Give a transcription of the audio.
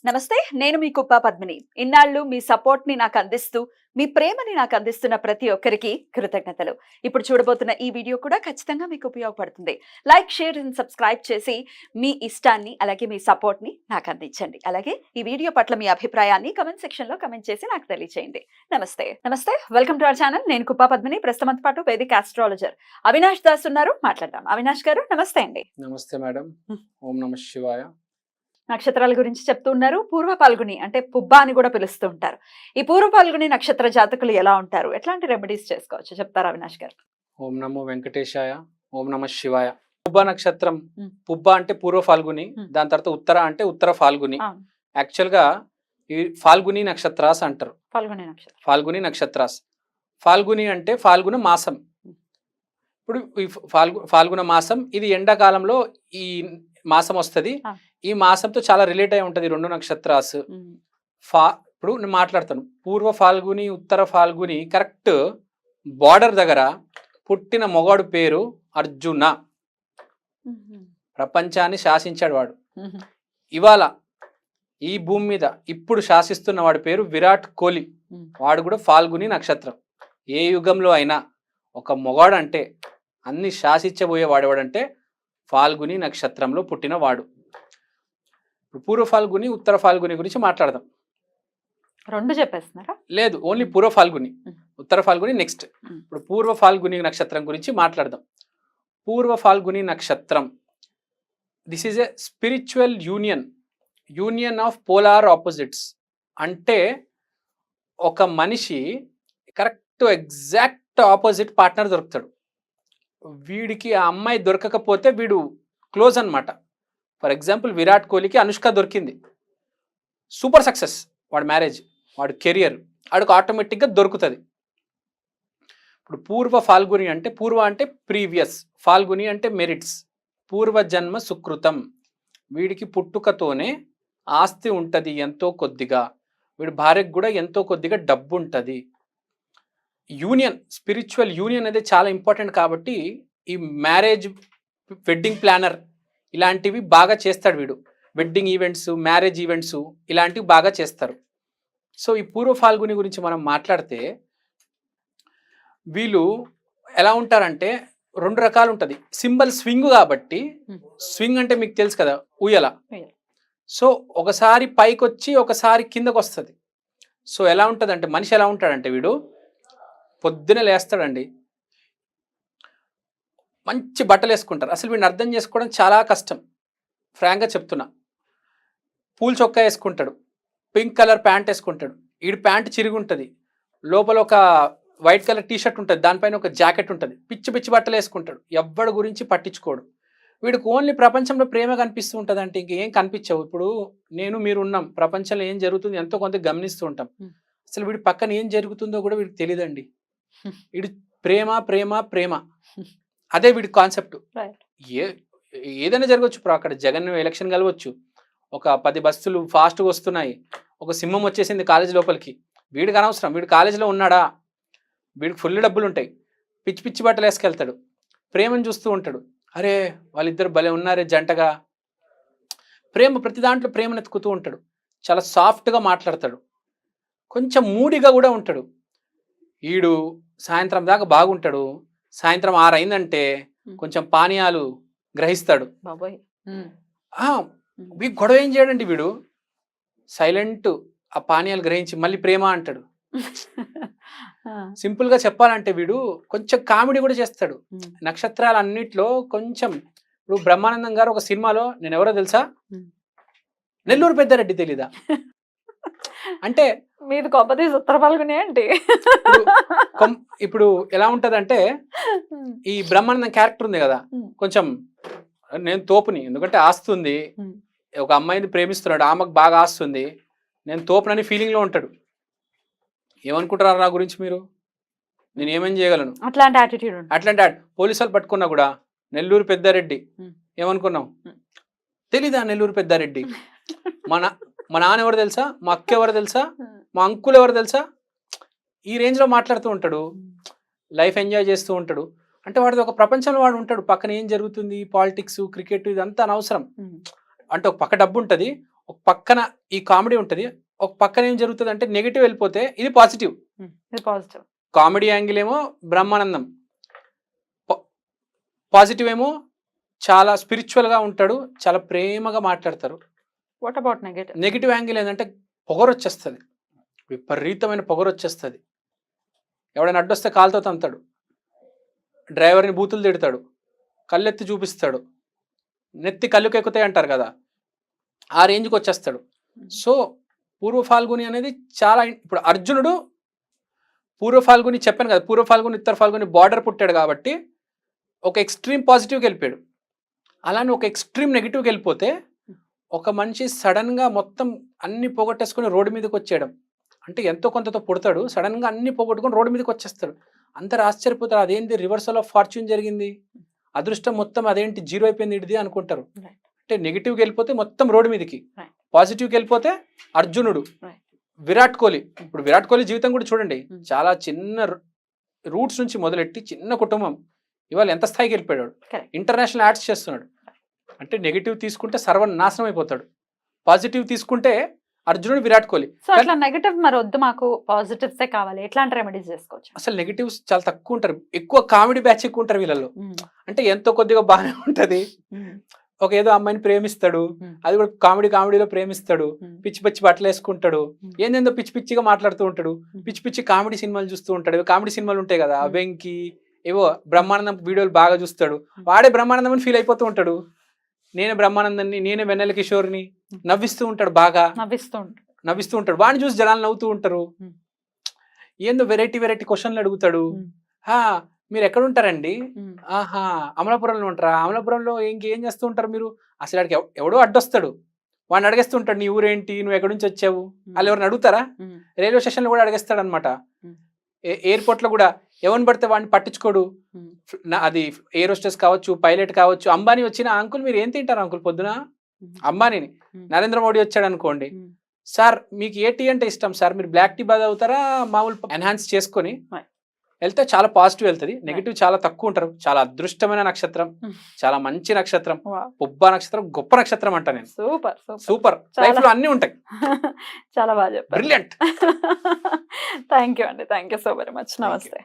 నమస్తే, నేను మీ కుప్ప పద్మిని. ఇన్నాళ్ళు మీ సపోర్ట్ ని నాకు అందిస్తూ, మీ ప్రేమని నాకు అందిస్తున్న ప్రతి ఒక్కరికి కృతజ్ఞతలు. ఇప్పుడు చూడబోతున్న ఈ వీడియో కూడా ఖచ్చితంగా మీకు ఉపయోగపడుతుంది. లైక్, షేర్ అండ్ సబ్స్క్రైబ్ చేసి మీ ఇష్టాన్ని అలాగే మీ సపోర్ట్ ని నాకు అందించండి. అలాగే ఈ వీడియో పట్ల మీ అభిప్రాయాన్ని కమెంట్ సెక్షన్ లో కమెంట్ చేసి నాకు తెలియజేయండి. నమస్తే, వెల్కమ్ టు అవర్ ఛానల్. నేను కుప్ప పద్మిని. ప్రస్తుతం పాటు వేదిక ఆస్ట్రాలజర్ అవినాష్ దాస్ ఉన్నారు. మాట్లాడదాం. అవినాష్ గారు నమస్తే అండి. నమస్తే మేడం. ఓం నమః శివాయ. నక్షత్రాల గురించి చెప్తూ ఉన్నారు. పూర్వ పాల్గుని అంటే పుబ్బా అని కూడా పిలుస్తూ ఉంటారు. ఈ పూర్వ పాల్గుని నక్షత్ర జాతకులు ఎలా ఉంటారు, ఎట్లాంటి రెమెడీస్ చేసుకోవచ్చు చెప్తారా అవినాష్ గారు? ఓం నమో వెంకటేశాయ. ఓం నమః శివాయ. పుబ్బ నక్షత్రం, పుబ్బ అంటే పూర్వ ఫాల్గుని, దాని తర్వాత ఉత్తర అంటే ఉత్తర ఫాల్గుని. యాక్చువల్ గా ఈ ఫాల్గుని నక్షత్రాస్ అంటారు. ఫాల్గుని నక్షత్రాస్. ఫాల్గుని అంటే ఫాల్గుణ మాసం. ఇప్పుడు ఈ ఫాల్గుణ మాసం ఇది ఎండాకాలంలో ఈ మాసం వస్తుంది. ఈ మాసంతో చాలా రిలేట్ అయి ఉంటది రెండు నక్షత్రాస్. ఇప్పుడు నేను మాట్లాడతాను. పూర్వ ఫాల్గుని ఉత్తర ఫాల్గుని కరెక్ట్ బార్డర్ దగ్గర పుట్టిన మొగాడు పేరు అర్జున. ప్రపంచాన్ని శాసించాడు వాడు. ఇవాళ ఈ భూమి మీద ఇప్పుడు శాసిస్తున్న వాడి పేరు విరాట్ కోహ్లీ. వాడు కూడా ఫాల్గుని నక్షత్రం. ఏ యుగంలో అయినా ఒక మొగాడు అంటే అన్ని శాసించబోయే వాడేవాడంటే ఫాల్గుని నక్షత్రంలో పుట్టిన వాడు. ఇప్పుడు పూర్వ ఫాల్గుని ఉత్తర ఫాల్గుని గురించి మాట్లాడదాం. రెండు చెప్పేస్తున్నారా? లేదు, ఓన్లీ పూర్వ ఫాల్గుని. ఉత్తర ఫాల్గుని నెక్స్ట్. ఇప్పుడు పూర్వ ఫాల్గుని నక్షత్రం గురించి మాట్లాడదాం. పూర్వ ఫాల్గుని నక్షత్రం, this is a spiritual union of polar opposites. అంటే ఒక మనిషి కరెక్ట్ ఎగ్జాక్ట్ ఆపోజిట్ పార్ట్నర్ దొరుకుతాడు. వీడికి ఆ అమ్మాయి దొరకకపోతే వీడు క్లోజ్ అన్నమాట. ఫర్ ఎగ్జాంపుల్ విరాట్ కోహ్లీకి అనుష్క దొరికింది, సూపర్ సక్సెస్ వాడి మ్యారేజ్, వాడి కెరియర్ వాడికి ఆటోమేటిక్గా దొరుకుతుంది. ఇప్పుడు పూర్వ ఫాల్గుని అంటే పూర్వ అంటే ప్రీవియస్, ఫాల్గుని అంటే మెరిట్స్, పూర్వజన్మ సుకృతం. వీడికి పుట్టుకతోనే ఆస్తి ఉంటుంది ఎంతో కొద్దిగా, వీడి భార్యకు కూడా ఎంతో కొద్దిగా డబ్బు ఉంటుంది. యూనియన్, స్పిరిచువల్ యూనియన్ అనేది చాలా ఇంపార్టెంట్. కాబట్టి ఈ మ్యారేజ్, వెడ్డింగ్ ప్లానర్ ఇలాంటివి బాగా చేస్తాడు వీడు. వెడ్డింగ్ ఈవెంట్స్, మ్యారేజ్ ఈవెంట్స్ ఇలాంటివి బాగా చేస్తారు. సో ఈ పూర్వ ఫాల్గుని గురించి మనం మాట్లాడితే వీళ్ళు ఎలా ఉంటారంటే రెండు రకాలు ఉంటుంది. సింబల్ స్వింగ్ కాబట్టి, స్వింగ్ అంటే మీకు తెలుసు కదా, ఉయ్యల. సో ఒకసారి పైకి వచ్చి ఒకసారి కిందకు వస్తుంది. సో ఎలా ఉంటుంది అంటే మనిషి ఎలా ఉంటాడంటే వీడు పొద్దున లేస్తాడండి, మంచి బట్టలు వేసుకుంటారు. అసలు వీడిని అర్థం చేసుకోవడం చాలా కష్టం, ఫ్రాంక్గా చెప్తున్నా. పూల్ చొక్కా వేసుకుంటాడు, పింక్ కలర్ ప్యాంట్ వేసుకుంటాడు. వీడి ప్యాంట్ చిరిగి ఉంటుంది, లోపల ఒక వైట్ కలర్ టీషర్ట్ ఉంటుంది, దానిపైన ఒక జాకెట్ ఉంటుంది. పిచ్చి పిచ్చి బట్టలు వేసుకుంటాడు, ఎవ్వడి గురించి పట్టించుకోడు. వీడికి ఓన్లీ ప్రపంచంలో ప్రేమ కనిపిస్తూ ఉంటుంది. అంటే ఇంకేం కనిపించవు. ఇప్పుడు నేను మీరు ఉన్నాం, ప్రపంచంలో ఏం జరుగుతుంది ఎంతో కొంత గమనిస్తూ ఉంటాం. అసలు వీడి పక్కన ఏం జరుగుతుందో కూడా వీడికి తెలియదండి. వీడి ప్రేమ ప్రేమ ప్రేమ, అదే వీడి కాన్సెప్ట్. ఏదైనా జరగవచ్చు. ఇప్పుడు అక్కడ జగన్ ఎలక్షన్ కలవచ్చు, ఒక 10 బస్సులు ఫాస్ట్గా వస్తున్నాయి, ఒక సింహం వచ్చేసింది కాలేజీ లోపలికి. వీడికి అనవసరం, వీడు కాలేజీలో ఉన్నాడా, వీడికి ఫుల్ డబ్బులు ఉంటాయి, పిచ్చి పిచ్చి బట్టలు వేసుకెళ్తాడు, ప్రేమను చూస్తూ ఉంటాడు. అరే వాళ్ళిద్దరు భలే ఉన్నారే జంటగా. ప్రేమ, ప్రతి దాంట్లో ప్రేమను ఎత్తుకుతూ ఉంటాడు. చాలా సాఫ్ట్గా మాట్లాడతాడు, కొంచెం మూడిగా కూడా ఉంటాడు. వీడు సాయంత్రం దాకా బాగుంటాడు, సాయంత్రం 6 అయిందంటే కొంచెం పానీయాలు గ్రహిస్తాడు. వీడు గొడవ ఏం చేయడండి, వీడు సైలెంట్, ఆ పానీయాలు గ్రహించి మళ్ళీ ప్రేమ అంటాడు. సింపుల్ గా చెప్పాలంటే వీడు కొంచెం కామెడీ కూడా చేస్తాడు. నక్షత్రాలన్నిట్లో కొంచెం. ఇప్పుడు బ్రహ్మానందం గారు ఒక సినిమాలో, నేను ఎవరో తెలుసా, నెల్లూరు పెద్దారెడ్డి తెలీదా అంటే మీది కొంపతీసి ఉత్తర పాల్గొనే అంటే ఇప్పుడు ఎలా ఉంటదంటే, ఈ బ్రహ్మానందం క్యారెక్టర్ ఉంది కదా, కొంచెం నేను తోపుని, ఎందుకంటే ఆస్తుంది, ఒక అమ్మాయిని ప్రేమిస్తున్నాడు, ఆమెకు బాగా ఆస్తుంది, నేను తోపునని ఫీలింగ్ లో ఉంటాడు. ఏమనుకుంటారు నా గురించి మీరు, నేను ఏమేం చేయగలను, అట్లాంటి యాటిట్యూడ్. అట్లాంటి పోలీసు వాళ్ళు పట్టుకున్నా కూడా నెల్లూరు పెద్దారెడ్డి ఏమనుకున్నావు, తెలీదా నెల్లూరు పెద్దారెడ్డి? మా నాన్న ఎవరు తెలుసా, మా అక్క ఎవరు తెలుసా, మా అంకుల్ ఎవరు తెలుసా, ఈ రేంజ్లో మాట్లాడుతూ ఉంటాడు. లైఫ్ ఎంజాయ్ చేస్తూ ఉంటాడు. అంటే వాడిది ఒక ప్రపంచంలో వాడు ఉంటాడు. పక్కన ఏం జరుగుతుంది, పాలిటిక్స్, క్రికెట్, ఇదంతా అనవసరం. అంటే ఒక పక్క డబ్బు ఉంటుంది, ఒక పక్కన ఈ కామెడీ ఉంటది, ఒక పక్కన ఏం జరుగుతుంది అంటే నెగిటివ్ వెళ్ళిపోతే ఇది పాజిటివ్. ఇది పాజిటివ్. కామెడీ యాంగిల్ ఏమో బ్రహ్మానందం, పాజిటివ్ ఏమో చాలా స్పిరిచువల్ గా ఉంటాడు, చాలా ప్రేమగా మాట్లాడతారు. What about negative? Negative angle ఏంటంటే పొగరు వచ్చేస్తుంది, విపరీతమైన పొగరు వచ్చేస్తుంది. ఎవడైనా అడ్డొస్తే కాలుతో తంతాడు, డ్రైవర్ని బూతులు తిడతాడు, కళ్ళెత్తి చూపిస్తాడు, నెత్తి కళ్ళుకి ఎక్కుతాయి అంటారు కదా, ఆ రేంజ్కి వచ్చేస్తాడు. సో పూర్వ ఫాల్గుని అనేది చాలా, ఇప్పుడు అర్జునుడు పూర్వ ఫాల్గుని చెప్పాను కదా, పూర్వ ఫాల్గుని ఉత్తర ఫాల్గుని బార్డర్ పుట్టాడు కాబట్టి ఒక ఎక్స్ట్రీమ్ పాజిటివ్కి వెళ్ళిపోయాడు. అలానే ఒక ఎక్స్ట్రీమ్ నెగిటివ్కి వెళ్ళిపోతే ఒక మనిషి సడన్గా మొత్తం అన్ని పోగొట్టేసుకుని రోడ్డు మీదకి వచ్చేయడం అంటే ఎంతో కొంతతో పుడతాడు, సడన్గా అన్ని పోగొట్టుకొని రోడ్డు మీదకి వచ్చేస్తాడు. అందరు ఆశ్చర్యపోతారు, అదేంటి రివర్సల్ ఆఫ్ ఫార్చ్యూన్ జరిగింది, అదృష్టం మొత్తం అదేంటి జీరో అయిపోయింది ఇడిది అనుకుంటారు. అంటే నెగిటివ్కి వెళ్ళిపోతే మొత్తం రోడ్డు మీదకి, పాజిటివ్కి వెళ్ళిపోతే అర్జునుడు, విరాట్ కోహ్లీ. ఇప్పుడు విరాట్ కోహ్లీ జీవితం కూడా చూడండి, చాలా చిన్న రూట్స్ నుంచి మొదలెట్టి చిన్న కుటుంబం ఇవాళ ఎంత స్థాయికి వెళ్ళిపోయాడు, ఇంటర్నేషనల్ యాడ్స్ చేస్తున్నాడు. అంటే నెగిటివ్ తీసుకుంటే సర్వనాశనం అయిపోతాడు, పాజిటివ్ తీసుకుంటే అర్జునుడు, విరాట్ కోహ్లీ. సో అట్లా నెగటివ్ మరి వద్దు, మాకు పాజిటివ్సే కావాలి, ఎట్లాంటి రెమెడీస్ చేసుకోవచ్చు? అసలు నెగిటివ్స్ చాలా తక్కువ ఉంటారు, ఎక్కువ కామెడీ బ్యాచ్ ఎక్కువ ఉంటారు వీళ్ళలో. అంటే ఎంతో కొద్దిగా బాగానే ఉంటది, ఒక ఏదో అమ్మాయిని ప్రేమిస్తాడు, అది కూడా కామెడీలో ప్రేమిస్తాడు, పిచ్చి పిచ్చి బట్టలు వేసుకుంటాడు, ఏందేందో పిచ్చి పిచ్చిగా మాట్లాడుతూ ఉంటాడు, పిచ్చి పిచ్చి కామెడీ సినిమాలు చూస్తూ ఉంటాడు. కామెడీ సినిమాలు ఉంటాయి కదా, వెంకీ ఏవో, బ్రహ్మానందం వీడియోలు బాగా చూస్తాడు, వాడే బ్రహ్మానందం అని ఫీల్ అయిపోతూ ఉంటాడు. నేనే బ్రహ్మానందాన్ని, నేనే వెన్నెల కిషోర్ని, నవ్విస్తూ ఉంటాడు, బాగా నవ్విస్తూ ఉంటాడు. వాడిని చూసి జనాలు నవ్వుతూ ఉంటారు. ఏందో వెరైటీ క్వశ్చన్లు అడుగుతాడు. మీరు ఎక్కడ ఉంటారండి? ఆహా, అమలాపురంలో ఉంటారా? అమలాపురంలో ఇంకేం చేస్తూ ఉంటారు మీరు? అసలు వాడికి ఎవడో అడ్డొస్తాడు, వాడిని అడిగేస్తూ ఉంటాడు, నీ ఊరేంటి, నువ్వు ఎక్కడి నుంచి వచ్చావు, వాళ్ళు ఎవరిని అడుగుతారా? రైల్వే స్టేషన్లో కూడా అడిగేస్తాడు అనమాట. ఎయిర్పోర్ట్లో కూడా ఎవరిని పడితే వాడిని పట్టించుకోడు. అది ఎయిర్ హోస్టెస్ కావచ్చు, పైలట్ కావచ్చు. అంబానీ వచ్చిన, అంకుల్ మీరు ఏం తింటారు అంకుల్ పొద్దున? అంబానీని, నరేంద్ర మోడీ వచ్చాడు అనుకోండి, సార్ మీకు ఏ టీ అంటే ఇష్టం సార్, మీరు బ్లాక్ టీ బాగా అవుతారా మామూలు? ఎన్హాన్స్ చేసుకొని వెళ్తే చాలా పాజిటివ్ వెళ్తుంది. నెగిటివ్ చాలా తక్కువ ఉంటారు. చాలా అదృష్టమైన నక్షత్రం, చాలా మంచి నక్షత్రం, పుబ్బ నక్షత్రం, గొప్ప నక్షత్రం అంట నేను. సూపర్ లైఫ్ లో అన్ని ఉంటాయి. చాలా బాగా చెప్పారు, బ్రిలియంట్. థ్యాంక్ యూ అండి, thank you so very much. నమస్తే.